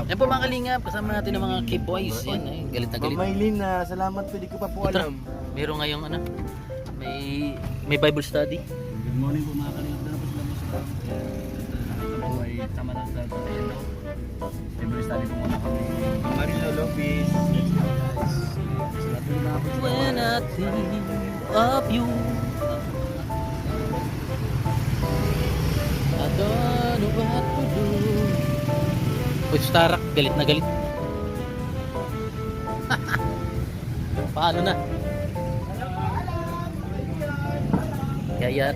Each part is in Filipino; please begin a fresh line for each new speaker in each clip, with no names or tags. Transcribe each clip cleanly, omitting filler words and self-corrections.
Yan po mga kalingap, kasama natin ng mga K-boys. Yan, ay, galit na galit.
Mamaylin na, salamat po, di ko pa po
Ito,
alam.
meron ngayong ano, may Bible study.
Good morning po mga kalingap. Dala po sila mo sa nakita po ay tama na sa tayo. Every study po muna kami.
Marino Lopez. Let's go guys. Salamat po na po.
When I think of you, I don't know what to do. Uy, Starak, galit na galit. Paano na? Kaya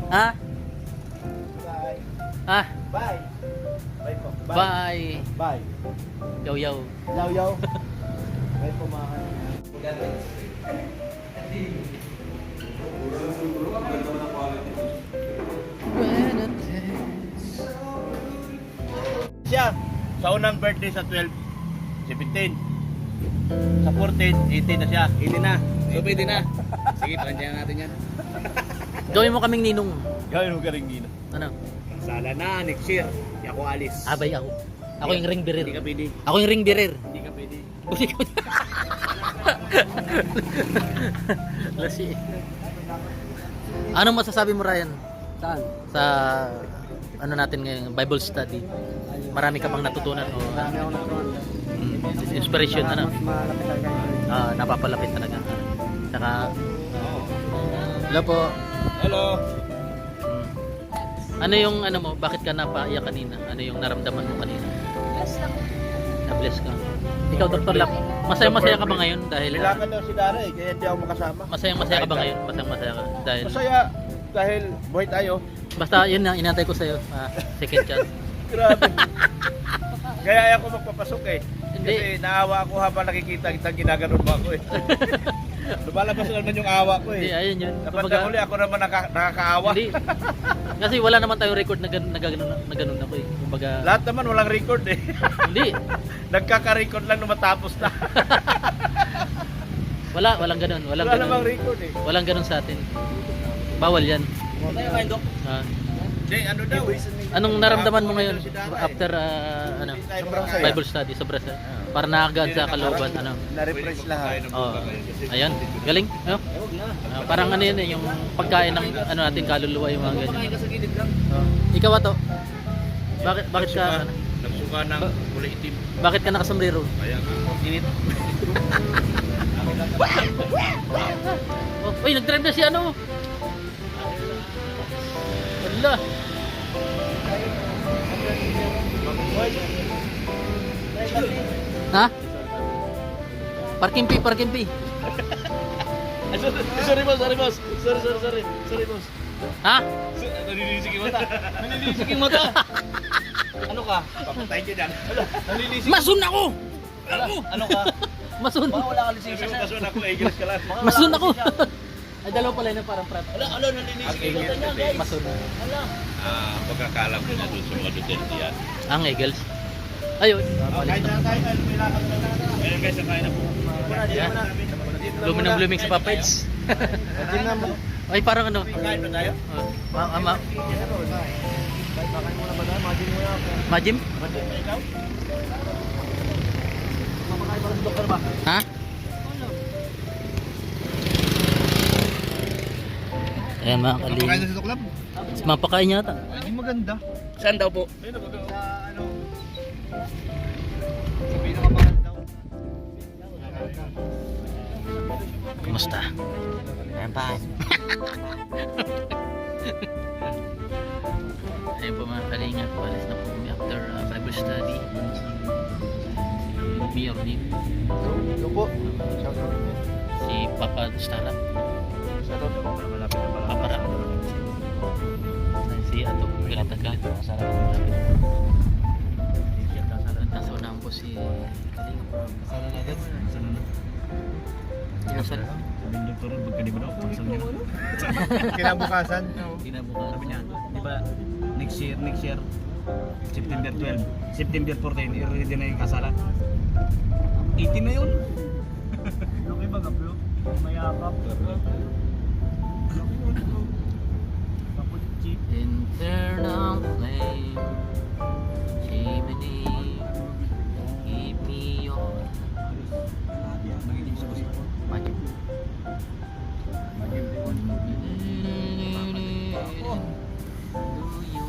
ha?
Bye.
Ha?
Bye. Bye po.
Bye.
Bye.
Yaw yaw.
Yaw yaw. Bye po mga kalingap.
When I taste.
Siya, sa unang birthday sa 12, 17. Sa 14, 18 na siya.
18 na. So pwede na. Sige, pandiyan natin yan.
Gawin mo kaming ninong.
Gawin mo ka rin gina.
Ano?
Sala na, next year. Di ako alis.
Abay ako. Ako yung ring bearer.
Hindi ka pwede.
Ako yung ring bearer.
Hindi ka pwede.
Uli ko. Lasi. Anong masasabi mo, Ryan?
Saan?
Sa ano natin ngayon, Bible study. Marami ka bang natutunan o
Marami ako natutunan.
inspiration ano?
Mas malapit talaga yun.
Napapalapit talaga. Saka hello po.
Hello.
Ano yung ano mo? Bakit ka napaiyak kanina? Ano yung naramdaman mo kanina?
Bless lang.
Na-bless ka. Ikaw, Dr. Lap, masaya-masaya ka ba ngayon dahil
Kailangan daw si Dara eh, kaya hindi ako makasama.
masaya-masaya ka ba ngayon? Masaya-masaya ka dahil
Masaya dahil buhay tayo.
basta yun na inantay ko sa iyo. Second chance.
Grabe. Kaya ayaw ko magpapasok eh.
Hindi.
Kasi naawa ako habang nakikita kitang ginaganon mo ako eh. Lumalabas naman yung awa ko
Hindi,
eh.
ayun yun.
Dapat
Kumbaga,
na uli ako naman nakakaawa.
hindi. Kasi wala naman tayong record na ganun ako eh. Kumbaga,
Lahat naman walang record eh.
hindi.
Nagkaka-record lang nung matapos na.
Walang ganun. Walang
Wala
ganun.
namang record eh.
Walang ganun sa atin. Bawal yan.
Tayo kayo, Dok.
Ah.
Hindi, ano daw eh.
Anong naramdaman mo ngayon
Si Dara eh.
after
Hindi tayo makakaya.
Bible study sa Brasa? Para nakagaan sa kalooban ano.
Na-refresh lahat.
Oh. Ayan, galing. No? Parang ano yan eh, yung pagkain ng ano natin kaluluwa yung mga ganyan.
Kumain ka sa gilid lang.
Ikaw ato. Bakit ka
Nagsuka ng kulay itim.
bakit ka nakasombrero?
Kaya
Init. Oh, uy, nag-drive na si ano. Wala. Ha? Parking fee, parking fee.
Sorry boss. Sorry boss.
Ha?
Nalilisik yung mata. Nalilisik yung mata. Ano ka?
papatay ka dyan.
Nalilisik.
Masun ako.
Ano ka?
Masun.
Baka wala ka lisensya
Sabi mo
sir.
kaso na ako, Eagles ka lang.
Baka wala
Masun
ka
ako.
lisensya.
Ay, dalawa pala yun parang prep.
Ala, nalilisik yung mata niya guys.
Masun.
Ala.
Pagkakalam ko na doon sa mga Duterte yan.
Ang Eagles. Ayun.
Kain na, may lakad na na. Ayun guys, kain na po.
Blooming ng blooming sa Papets.
Hindi na mo.
Ay, parang ano.
Kain na tayo?
Bakain muna ba tayo? Magin muna ako.
Majim?
Ikaw?
Mapakain para sa doktor ba?
Ha? Ayan mga kaling.
Kain na sa tuklab?
Mapakain yata.
Hindi maganda.
Saan daw po?
Ayun na sa ano? Sa pinakamandaw.
Kumusta?
Ayan pa.
Ayun po mga kalingat. Palis na po kami after Bible study. Si Mayor din.
Ito po. Shout out.
Si Papa Starap.
Shout out po. Malapit na pala.
Papa Ram. Si Ato Galataga. Nasa unahan po si Kalinga.
Sana na agad. Sana na.
Inasal.
Sabi ng doktor, pagka di ba daw, pansal niya.
Kinabukasan.
Kinabukasan. Sabi niya, di ba, next year, September 12. September 14, i-ready na yung kasalan. 18 na yun.
Laki ba ka, bro? Mayakap. Kaput cheap.
Internal flame, chimney, give me your magic. Do you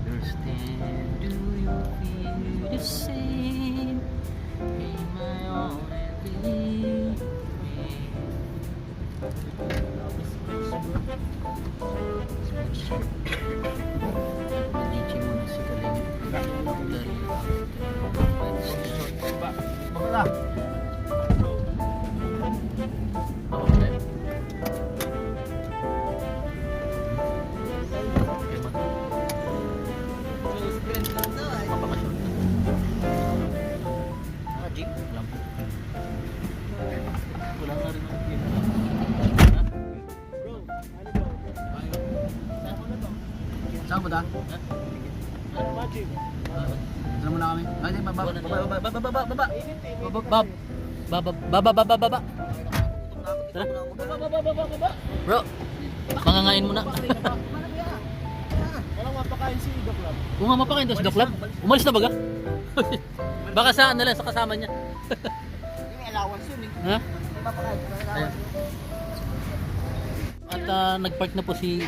understand? Do you feel the same? Am I only
Bakla.
Saan po ta? Ano muna kami? Ay, baba.
Tara. Bro, mangangain muna.
Walang mapakain si Ido Club.
Kung nga mapakain daw si Doc Lab, umalis na baga? Baka sa ano lang, sa kasama niya.
May allowance yun eh.
Ha?
Mapakain.
Ayan. At nagpark na po si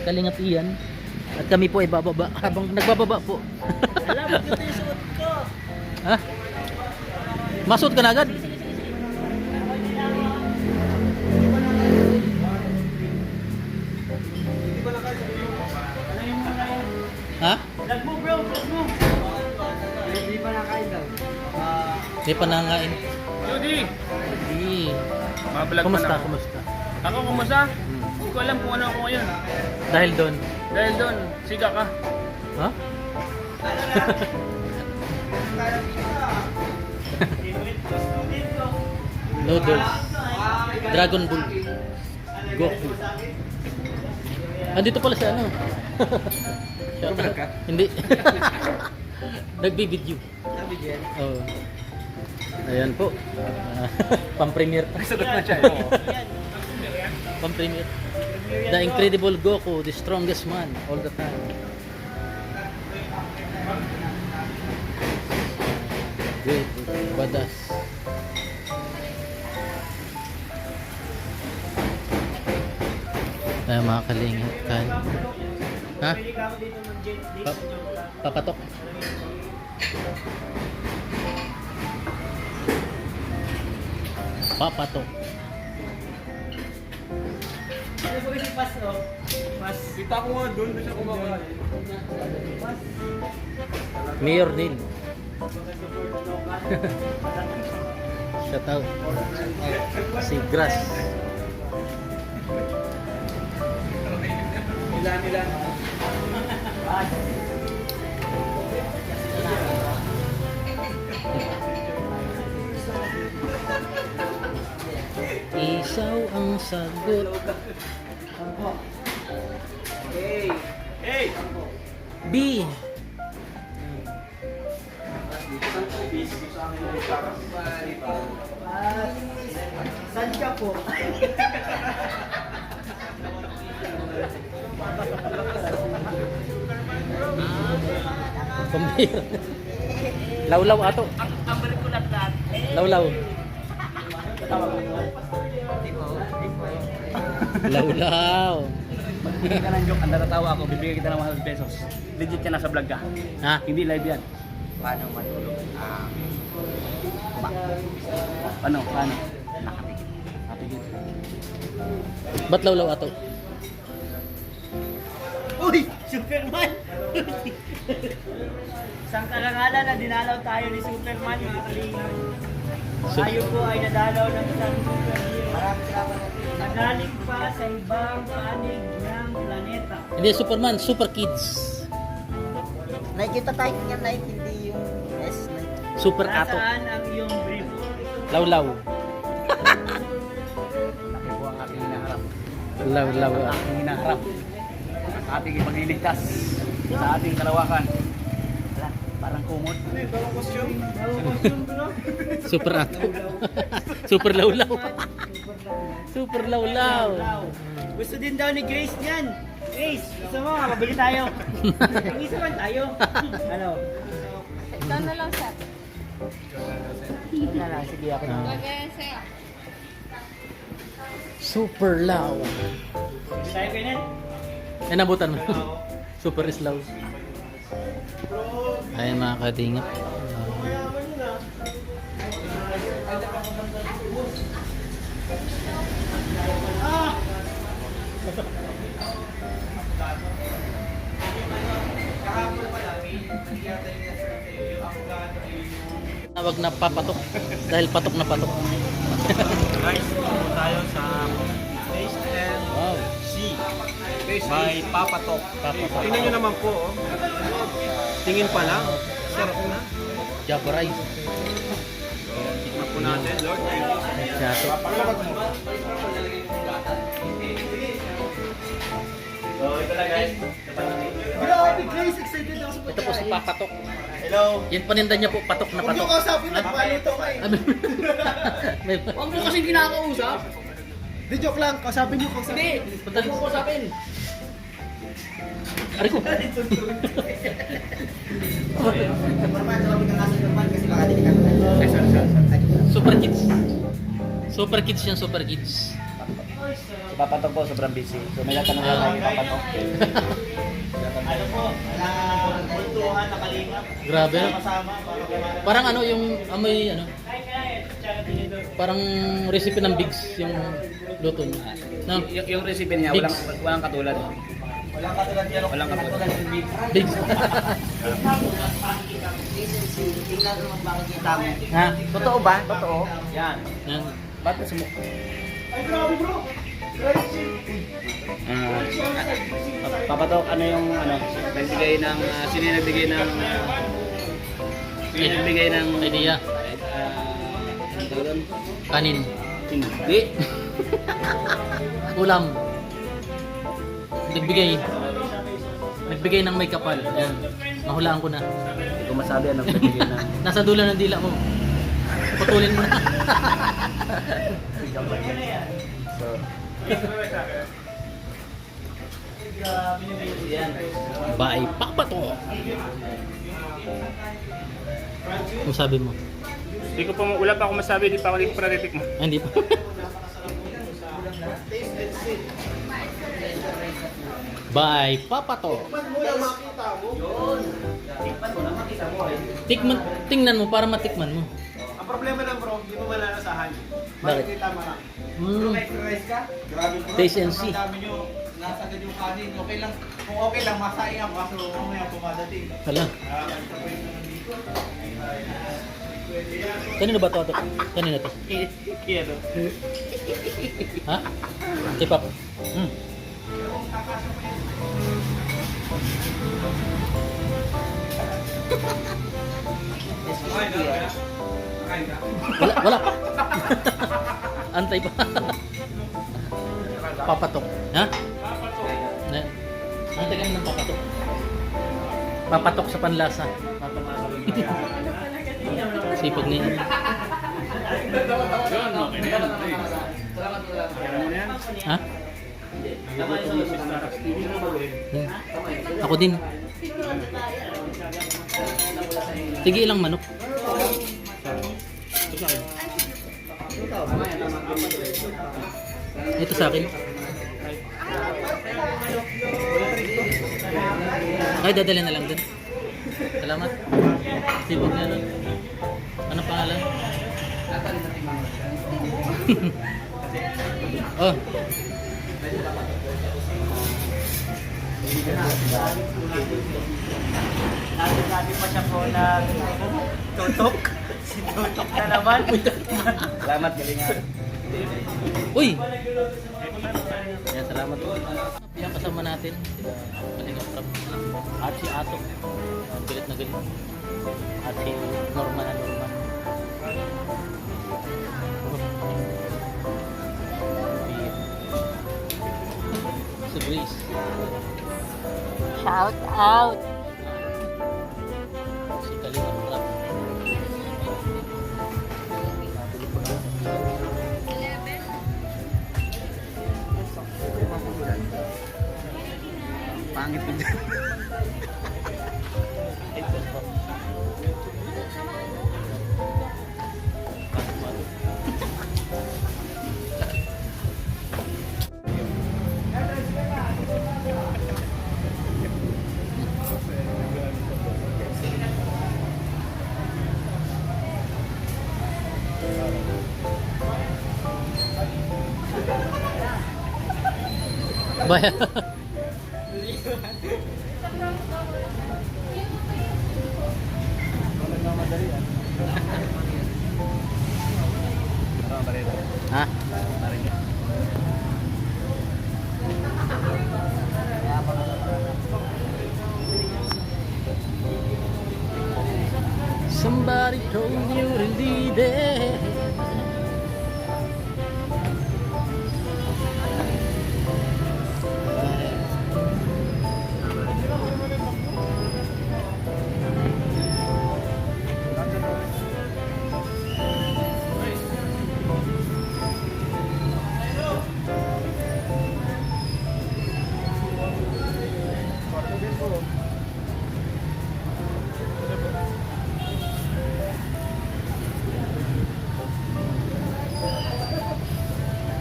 Kalingat Ian. At kami po ay bababa. Habang nagbababa po.
Alam mo yung suot ko.
Ha? Masuot ka na agad? Ha?
Vlog mo bro, vlog mo. Hindi pa nakain daw.
Hindi pa nangain.
Judy,
Hindi.
mabalag
Kumusta?
man ako.
Kumusta?
Ako kumusta? Hindi ko alam kung ano ako ngayon.
Dahil doon.
Dahil doon, siga ka.
Ha? Noodles. Dragon Ball. Goku. Andito pala si ano?
Vlog ka?
Hindi. Nagbi-video. Oo. Ayan po. Pam-premiere.
Sagot na siya.
Pam-premiere. The Incredible Goku, the strongest man all the time. Great. Badass. Ay, mga kalingap kan. Ha? Papatok. Papatok.
Kita ko nga doon siya kumakain.
Mayor Neil. Shout out. Si Grass.
Ilan.
Isaw ang sagot.
Hey. Hey.
B.
Saan ka po?
Pambira. Lawlaw ato.
Ang berkulat lahat.
Lawlaw. Lawlaw.
Magbigay ka ng joke, ang natatawa ako, bibigyan kita ng 100 pesos. Legit ka, nasa vlog ka.
Ha?
Hindi live yan.
Paano matulog?
Paano? Nakapigil.
Ba't lawlaw ato?
Uy! Superman! Isang karangalan na dinalaw tayo ni Superman, mga kalingap. Tayo po ay nadalaw ng isang superhero. Nagaling pa sa ibang panig ng planeta.
Hindi Superman, Super Kids.
Nakikita tayo niya na hindi yung S na
Super Ato.
Nasaan ang iyong brief?
Lawlaw.
Laki po ang aking hinaharap.
Lawlaw.
Aking hinaharap. Ating ipagliligtas. sa ating kalawakan. Wala, parang kumot.
Super ato. Super lawlaw. Super lawlaw.
Gusto din daw ni Grace niyan. Grace, gusto mo? Mabili tayo. Mag-isa man tayo. Ano?
Ikaw na lang, sir.
Na lang, sige ako na.
Lagay, sir.
Super law.
Tayo ganyan.
Yan nabutan mo. Super slaw. Ayan mga kadingap. Tawag na papatok dahil patok na patok.
Guys, dito tayo sa Taste and
Wow.
See. May papatok.
Papatok.
Tingnan nyo naman po. Oh. Tingin pa lang. Sarap na.
Java rice.
Tikman po natin, Lord.
Chato.
So, ito na guys.
Grabe, Grace, excited ako sa
Ito po si papatok.
Hello.
Yung paninda niya po patok na patok.
kausapin, nagpalito ka eh.
May
Huwag mo kasing kinakausap. Di joke lang, kausapin niyo kausapin. Hindi,
Punta-
mo kausapin.
Ari ko. Super kids. Super kids yan, super kids.
Si Papatok po, sobrang busy. So, may natanong na tayo kay Papatok.
Ano po, kultuhan, nakalingap.
Grabe.
Kasama, para kumain.
Parang ano yung amoy ano, parang recipe ng Bigs yung luto niya. No?
Yung recipe niya,
Bigs.
walang katulad.
Walang katulad yan.
Walang katulad.
Bigs.
Tingnan mo makikita mo.
Ha?
Totoo ba? Totoo.
Yan.
Yan.
Ba't sa mukha?
Ay, grabe bro.
Papatok, ano yung ano? Nagbigay ng, sino yung nagbigay ng, sino yung nagbigay ng,
Idea.
ano tawag doon?
Kanin.
Hindi.
Ulam. Nagbigay ng may kapal. Yan. Nahulaan ko na.
Hindi ko masabi ano nagbigay ng,
Nasa dulo ng dila mo. Putulin mo na.
so,
Bye, papato. Ano sabi mo?
Hindi ko pa, wala pa ako masabi, di pa ako nagpa-retik mo.
Ay, hindi pa. Bye, papato. Tikman, tingnan mo para matikman mo.
Ang problema lang bro, hindi mo malalasahan.
Bakit?
Makikita mo lang.
Exercise ka?
Grabe bro.
Taste and see.
Ang dami nyo, nasagad yung kanin. Okay lang, kung okay lang, masaing ako kaso mamaya pumadating.
Hala.
Basta po yung naman dito.
Kanino ba to? Kanino to?
kaya
Ha? K-pop. Wala pa. Antay pa. Papatok. Ha? Antay ka ng papatok. Papatok sa panlasa. Sipag niya. Ha? Ako din. Tige ilang manok. Ito sa akin. Ay, dadali na lang din. Salamat. Sipag na lang. Ano pangalan? Oh.
Natin pa siya po na tutok. Si tutok na naman.
Salamat, galingan.
Uy! Yan, salamat po. Yung kasama natin, sila Kalingap Rap. At si Ato. Galit na galit. At si Norman na Norman. Si Grace.
Out, out.
Si Kalinga Prab. Nabili ko na.
Pangit din dyan.
Ito po. Baya.
Parang barito.
Ha?
Barito.
Somebody told you to leave it.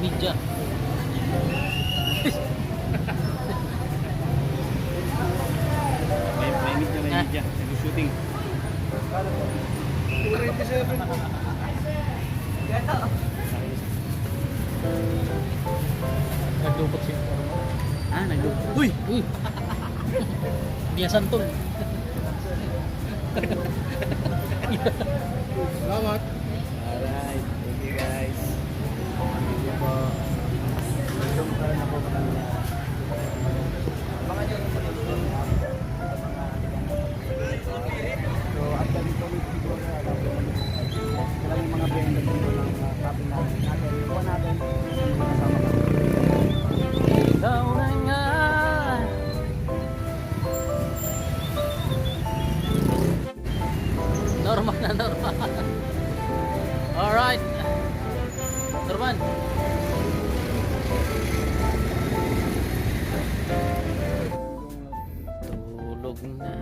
Media.
May meet na may media. Nag-shooting.
Nagdukot siya.
Ah, nag-shooting. Uy!
Uy! Biyasan tol.
Salamat! Alright. Thank you guys. Thank you po. Welcome ka rin ako kanina. Abangan nyo yung So, after dito week siguro na sila yung mga brand dito ng shopping natin. Iwan natin. Kasama ka.
Ikaw na nga. Normal na normal. Alright. Norman. Tulog na.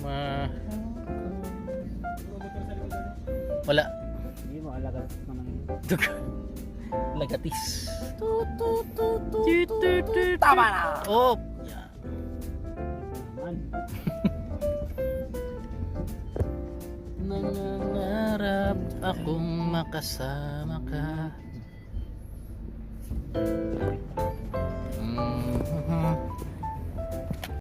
Ma. Wala.
Hindi mo alagat naman.
Lagatis. Tama na. Oh. Yeah.
Man.
Nangangarap akong makasama ka.